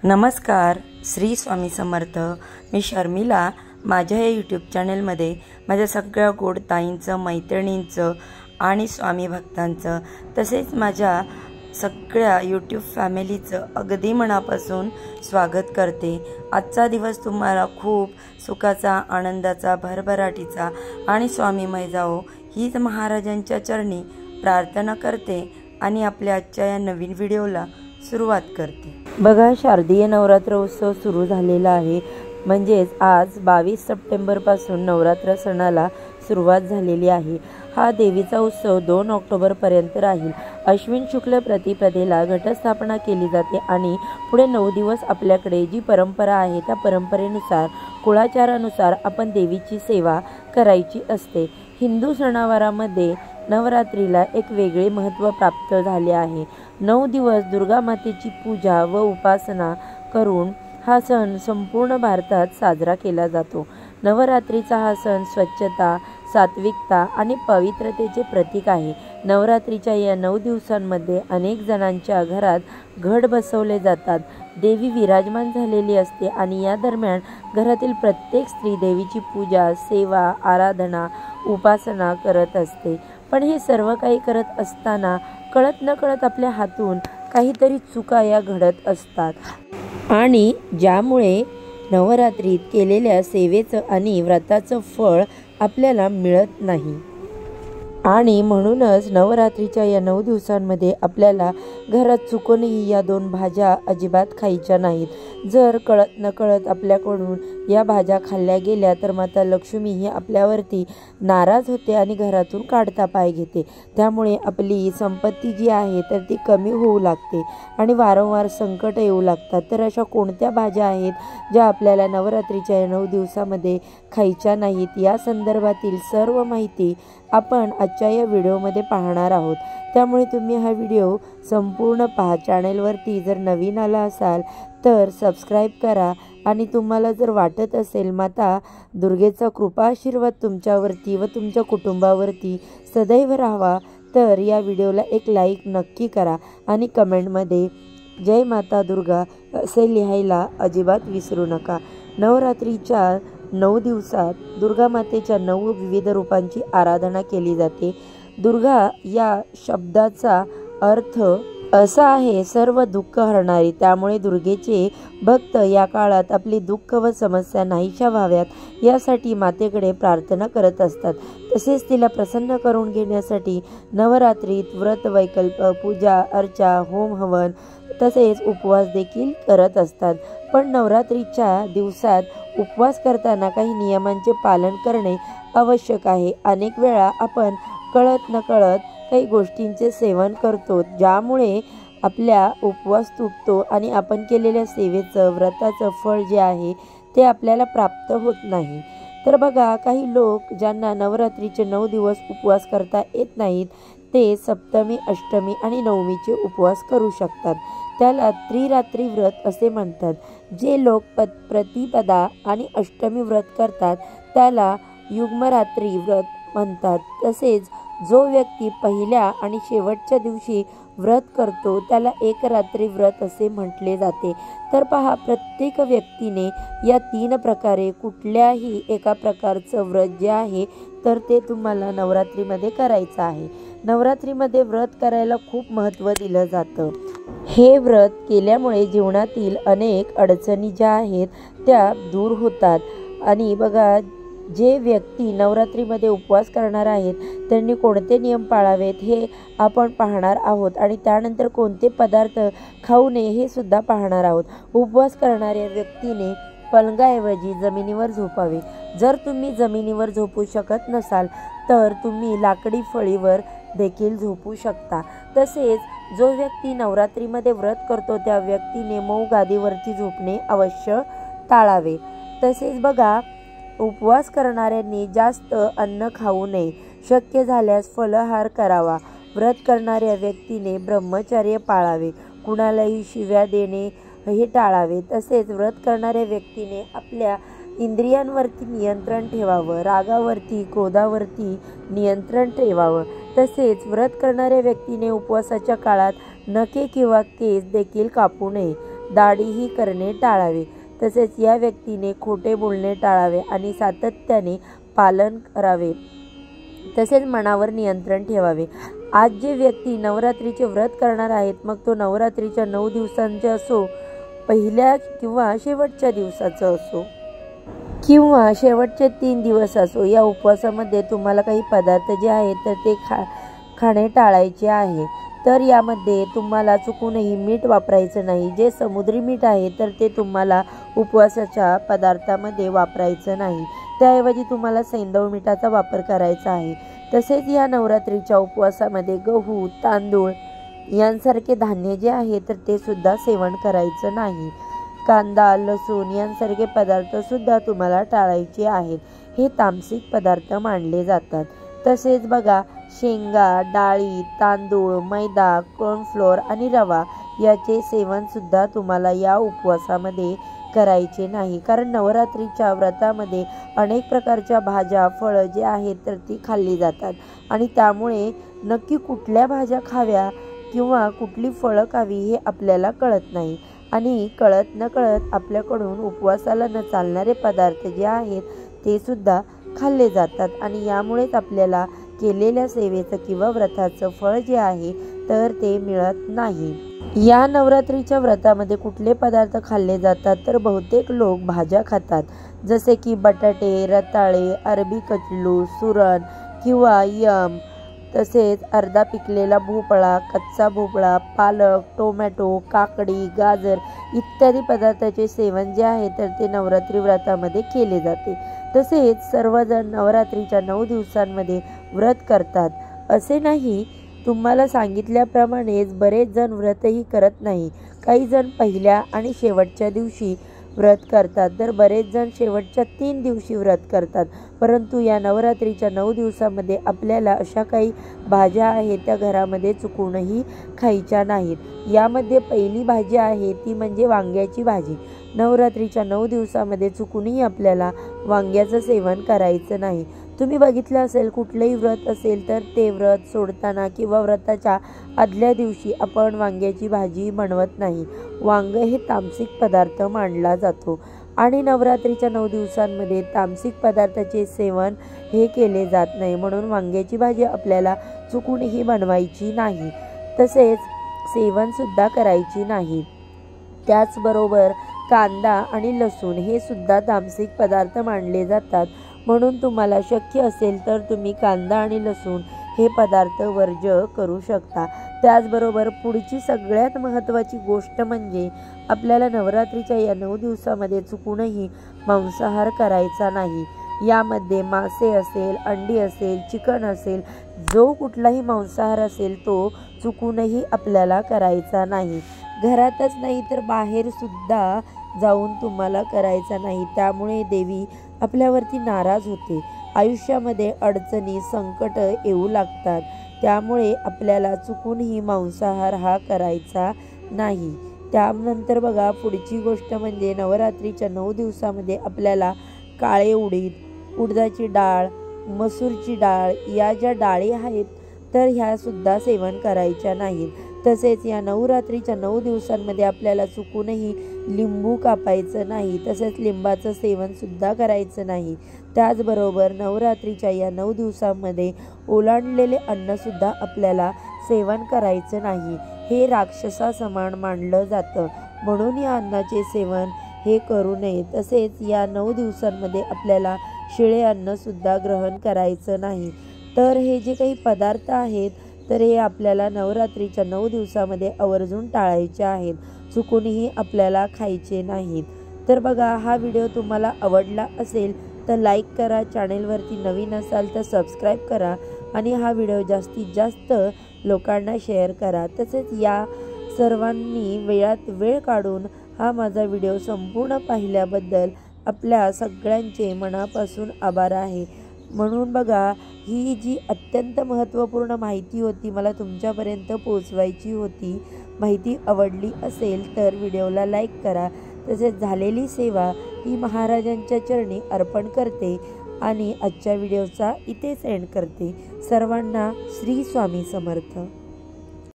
नमस्कार, श्री स्वामी समर्थ। मी शर्मिला। माझ्या या यूट्यूब चॅनलमध्ये माझ्या सगळ्या गोड ताईंचं, मैत्रिणींचं आणि स्वामी भक्तांचं तसेच माझ्या सगळ्या यूट्यूब फॅमिलीचं अगदी मनापासून स्वागत करते। आजचा दिवस तुम्हाला खूप सुखाचा, आनंदाचा, भरभराटीचा आणि स्वामीमय जावो हीच महाराजांच्या चरणी प्रार्थना करते आणि आपल्या आजच्या या नवीन व्हिडिओला सुरुवात करते। बघा, शारदीय नवरात्र उत्सव सुरू झालेला आहे। म्हणजेच आज 22 सप्टेंबर पासून नवरात्र सणाला सुरुवात झालेली आहे। हा देवीचा उत्सव 2 ऑक्टोबर पर्यंत राहील। अश्विन शुक्ल प्रतिपदेला घटस्थापना केली जाते आणि पुढे 9 दिवस आपल्याकडे जी परंपरा आहे त्या परंपरेनुसार, कुळाचारानुसार आपण देवीची सेवा करायची असते। हिंदू सणावारामध्ये नवरात्रीला एक वेगळे महत्त्व प्राप्त झाले आहे। 9 दिवस दुर्गा मातेची पूजा व उपासना करून हा सण संपूर्ण भारतात साजरा केला जातो। नवरात्रीचा हा सण स्वच्छता, सात्विकता आणि पवित्रतेचे प्रतीक आहे। नवरात्रीच्या या 9 दिवसांमध्ये अनेक जणांच्या घरात घट बसवले जातात। देवी विराजमान झालेली असते आणि या दरम्यान घरातील प्रत्येक स्त्री देवीची पूजा, सेवा, आराधना, उपासना करत असते। पण हे सर्व काही करत असताना कळत नकळत आपल्या हातून काहीतरी चुका या घडत असतात आणि ज्यामुळे नवरात्रीत केलेल्या सेवेचं आणि व्रताचं फळ आपल्याला मिळत नाही। आणि म्हणूनच नवरात्रीच्या या 9 दिवसांमध्ये आपल्याला घरात चुकूनही या 2 भाज्या अजिबात खायच्या नाहीत। जर कळत नकळत आपल्याकडून या भाज्या खाल्ल्या गेल्या तर माता लक्ष्मी ही आपल्यावरती नाराज होते आणि घरातून काढता पाय घेते। त्यामुळे आपली संपत्ती जी आहे तर ती कमी होऊ लागते आणि वारंवार संकट येऊ लागतात। तर अशा कोणत्या भाज्या आहेत ज्या आपल्याला नवरात्रीच्या या 9 दिवसामध्ये खायच्या नाहीत, या संदर्भातील सर्व माहिती आपण आजच्या या व्हिडिओमध्ये पाहणार आहोत। त्यामुळे तुम्ही हा व्हिडिओ संपूर्ण पहा। चॅनलवरती जर नवीन आला असाल तर सबस्क्राईब करा आणि तुम्हाला जर वाटत असेल माता दुर्गेचा कृपा आशीर्वाद तुमच्यावरती व तुमच्या कुटुंबावरती सदैव राहावा तर या व्हिडिओला एक लाईक नक्की करा आणि कमेंटमध्ये जय माता दुर्गा असे लिहायला अजिबात विसरू नका। नवरात्रीच्या 9 दिवसात दुर्गा मातेच्या 9 विविध रूपांची आराधना केली जाते। दुर्गा या शब्दाचा अर्थ असा आहे सर्व दुःख हरणारी। त्यामुळे दुर्गेचे भक्त या काळात आपली दुःख व समस्या नाहीशा व्हाव्यात यासाठी मातेकडे प्रार्थना करत असतात। तसेच तिला प्रसन्न करून घेण्यासाठी नवरात्रीत व्रत, वैकल्प, पूजा, अर्चा, होम हवन तसेच उपवास देखील करत असतात। पण नवरात्रीच्या दिवसात उपवास करताना काही नियमांचे पालन करणे आवश्यक आहे। अनेक वेळा आपण कळत नकळत काही गोष्टींचे सेवन करतो ज्यामुळे आपल्या उपवास तुटतो आणि आपण केलेल्या सेवेचं, व्रताचं फळ जे आहे ते आपल्याला प्राप्त होत नाही। तर बघा, काही लोक ज्यांना नवरात्रीचे 9 दिवस उपवास करता येत नाहीत ते सप्तमी, अष्टमी आणि नवमीचे उपवास करू शकतात। त्याला त्रिरात्री व्रत असे म्हणतात। जे लोक प्रतिपदा आणि अष्टमी व्रत करतात त्याला युग्मरात्री व्रत म्हणतात। तसेच जो व्यक्ती पहिल्या आणि शेवटच्या दिवशी व्रत करतो त्याला एक रात्री व्रत असे म्हटले जाते। तर पहा, प्रत्येक व्यक्तीने या 3 प्रकारे कुठल्याही एका प्रकारचं व्रत जे आहे तर ते तुम्हाला नवरात्रीमध्ये करायचं आहे। नवरात्रीमध्ये व्रत करायला खूप महत्त्व दिलं जातं। हे व्रत केल्यामुळे जीवनातील अनेक अडचणी ज्या आहेत त्या दूर होतात। आणि बघा, जे व्यक्ती नवरात्रीमध्ये उपवास करणार आहेत त्यांनी कोणते नियम पाळावेत हे आपण पाहणार आहोत आणि त्यानंतर कोणते पदार्थ खाऊ नये हे सुद्धा पाहणार आहोत। उपवास करणाऱ्या व्यक्तीने पलंगाऐवजी जमिनीवर झोपावे। जर तुम्ही जमिनीवर झोपू शकत नसाल तर तुम्ही लाकडी फळीवर देखील झोपू शकता। तसेच जो व्यक्ती नवरात्रीमध्ये व्रत करतो त्या व्यक्तीने मऊ गादीवरती झोपणे अवश्य टाळावे। तसेच बघा, उपवास करणाऱ्यांनी जास्त अन्न खाऊ नये। शक्य झाल्यास फलाहार करावा। व्रत करणाऱ्या व्यक्तीने ब्रह्मचर्य पाळावे। कुणालाही शिव्या देणे हे टाळावे। तसेच व्रत करणाऱ्या व्यक्तीने आपल्या इंद्रियांवरती नियंत्रण ठेवावं। रागावरती, क्रोधावरती नियंत्रण ठेवावं। तसेच व्रत करणाऱ्या व्यक्तीने उपवासाच्या काळात नखे किंवा केस देखील कापू नये। दाढीही करणे टाळावे। तसेच या व्यक्तीने खोटे बोलणे टाळावे आणि सातत्याने पालन करावे। तसेच मनावर नियंत्रण ठेवावे। आज जे व्यक्ती नवरात्रीचे व्रत करणार आहेत, मग तो नवरात्रीच्या 9 दिवसांचे असो, पहिल्या किंवा शेवटच्या दिवसाचं असो किंवा शेवटचे 3 दिवस असो, या उपवासामध्ये तुम्हाला काही पदार्थ जे आहेत तर ते खाणे टाळायचे आहे। तर यामध्ये तुम्हाला चुकूनही मीठ वापरायचं नाही। जे समुद्री मीठ आहे तर ते तुम्हाला उपवासाच्या पदार्थामध्ये वापरायचं नाही। त्याऐवजी तुम्हाला सैंधव मिठाचा वापर करायचा आहे। तसेच या नवरात्रीच्या उपवासामध्ये गहू, तांदूळ यांसारखे धान्य जे आहे तर ते सुद्धा सेवन करायचं नाही। कांदा, लसूण यांसारखे पदार्थ सुद्धा तुम्हाला टाळायचे आहेत। हे तामसिक पदार्थ मानले जातात। तसेच बघा, शेंगा, डाळी, तांदूळ, मैदा, कॉर्नफ्लोअर आणि रवा याचे सेवन सुद्धा तुम्हाला या उपवासामध्ये करायचे नाही। कारण नवरात्रीच्या व्रतामध्ये अनेक प्रकारच्या भाज्या, फळं जे आहेत तर ती खाल्ली जातात आणि त्यामुळे नक्की कुठल्या भाज्या खाव्या किंवा कुठली फळं खावी हे आपल्याला कळत नाही आणि कळत नकळत आपल्याकडून उपवासाला न चालणारे पदार्थ जे आहेत ते सुद्धा खाल्ले जातात आणि यामुळेच आपल्याला केलेल्या सेवेचं किंवा व्रताचं फळ जे आहे तर ते मिळत नाही। या नवरात्रीच्या व्रतामध्ये कुठले पदार्थ खाल्ले जातात तर बहुतेक लोक भाज्या खातात, जसे की बटाटे, रताळे, अरबी कचलू, सुरण किंवा यम, तसेच अर्धा पिकलेला भोपळा, कच्चा भोपळा, पालक, टोमॅटो, काकडी, गाजर इत्यादी पदार्थाचे सेवन जे आहे तर ते नवरात्री व्रतामध्ये केले जाते। तसेच सर्वजण नवरात्रीच्या 9 दिवसांमध्ये व्रत करतात असे नाही। तुम्हाला सांगितल्याप्रमाणेच बरेच जण व्रतही करत नाही। काही जण पहिल्या आणि शेवटच्या दिवशी व्रत करतात, तर बरेच जण शेवटच्या 3 दिवशी व्रत करतात। परंतु या नवरात्रीच्या 9 दिवसामध्ये आपल्याला अशा काही भाज्या आहेत त्या घरामध्ये चुकूनही खायच्या नाहीत। यामध्ये पहिली भाजी आहे ती म्हणजे वांग्याची भाजी। नवरात्रीच्या 9 दिवसामध्ये चुकूनही आपल्याला वांग्याचं सेवन करायचं नाही। तुम्ही बघितलं असेल, कुठलंही व्रत असेल तर ते व्रत सोडताना किंवा व्रताच्या आदल्या दिवशी आपण वांग्याची भाजी बनवत नाही। वांग हे तामसिक पदार्थ मानला जातो आणि नवरात्रीच्या 9 दिवसांमध्ये तामसिक पदार्थाचे सेवन हे केले जात नाही, म्हणून वांग्याची भाजी आपल्याला चुकूनही बनवायची नाही, तसेच सेवनसुद्धा करायची नाही। त्याचबरोबर कांदा आणि लसूण हे सुद्धा तामसिक पदार्थ मानले जातात, म्हणून तुम्हाला शक्य असेल तर तुम्ही कांदा आणि लसूण हे पदार्थ वर्ज्य करू शकता। त्याचबरोबर पुढची सगळ्यात महत्त्वाची गोष्ट म्हणजे आपल्याला नवरात्रीच्या या 9 दिवसामध्ये चुकूनही मांसाहार करायचा नाही। यामध्ये मासे असेल, अंडी असेल, चिकन असेल, जो कुठलाही मांसाहार असेल तो चुकूनही आपल्याला करायचा नाही। घरातच नाही तर बाहेर सुद्धा जाऊन तुम्हाला करायचा नाही, त्यामुळे देवी आपल्यावरती नाराज होते। आयुष्यामध्ये अडचणी, संकट येऊ लागतात, त्यामुळे आपल्याला चुकूनही मांसाहार हा करायचा नाही। त्यानंतर बघा, पुढची गोष्ट म्हणजे नवरात्रीच्या 9 दिवसामध्ये आपल्याला काळे उडीद, उडदाची डाळ, मसूरची डाळ या ज्या डाळी आहेत तर ह्या सुद्धा सेवन करायच्या नाहीत। तसेच या नवरात्रीच्या 9 दिवसांमध्ये आपल्याला चुकूनही लिंबू कापायचं नाही, तसेच लिंबाचं सेवन सुद्धा करायचं नाही। त्याचबरोबर नवरात्रीच्या या 9 दिवसांमध्ये ओलांडलेले अन्नसुद्धा आपल्याला सेवन करायचं नाही। हे राक्षसासमान मानलं जातं, म्हणून या अन्नाचे सेवन हे करू नये। तसेच या 9 दिवसांमध्ये आपल्याला शिळे अन्नसुद्धा ग्रहण करायचं नाही। तर हे जे काही पदार्थ आहेत तर हे आपल्याला नवरात्रीच्या 9 दिवसामध्ये आवर्जून टाळायचे आहेत, चुकूनही आपल्याला खायचे नाहीत। तर बघा, हा व्हिडिओ तुम्हाला आवडला असेल तर लाईक करा, चॅनेलवरती नवीन असाल तर सबस्क्राईब करा आणि हा व्हिडिओ जास्तीत जास्त लोकांना शेअर करा। तसेच या सर्वांनी वेळात वेळ काढून हा माझा व्हिडिओ संपूर्ण पाहिल्याबद्दल आपल्या सगळ्यांचे मनापासून आभार आहे। म्हणून बघा, ही जी अत्यंत महत्त्वपूर्ण माहिती होती मला तुमच्यापर्यंत पोहोचवायची होती। माहिती आवडली असेल तर व्हिडिओला लाईक करा, तसेच झालेली सेवा ही महाराजांच्या चरणी अर्पण करते आणि आजच्या व्हिडिओचा इथेच एंड करते। सर्वांना श्री स्वामी समर्थ।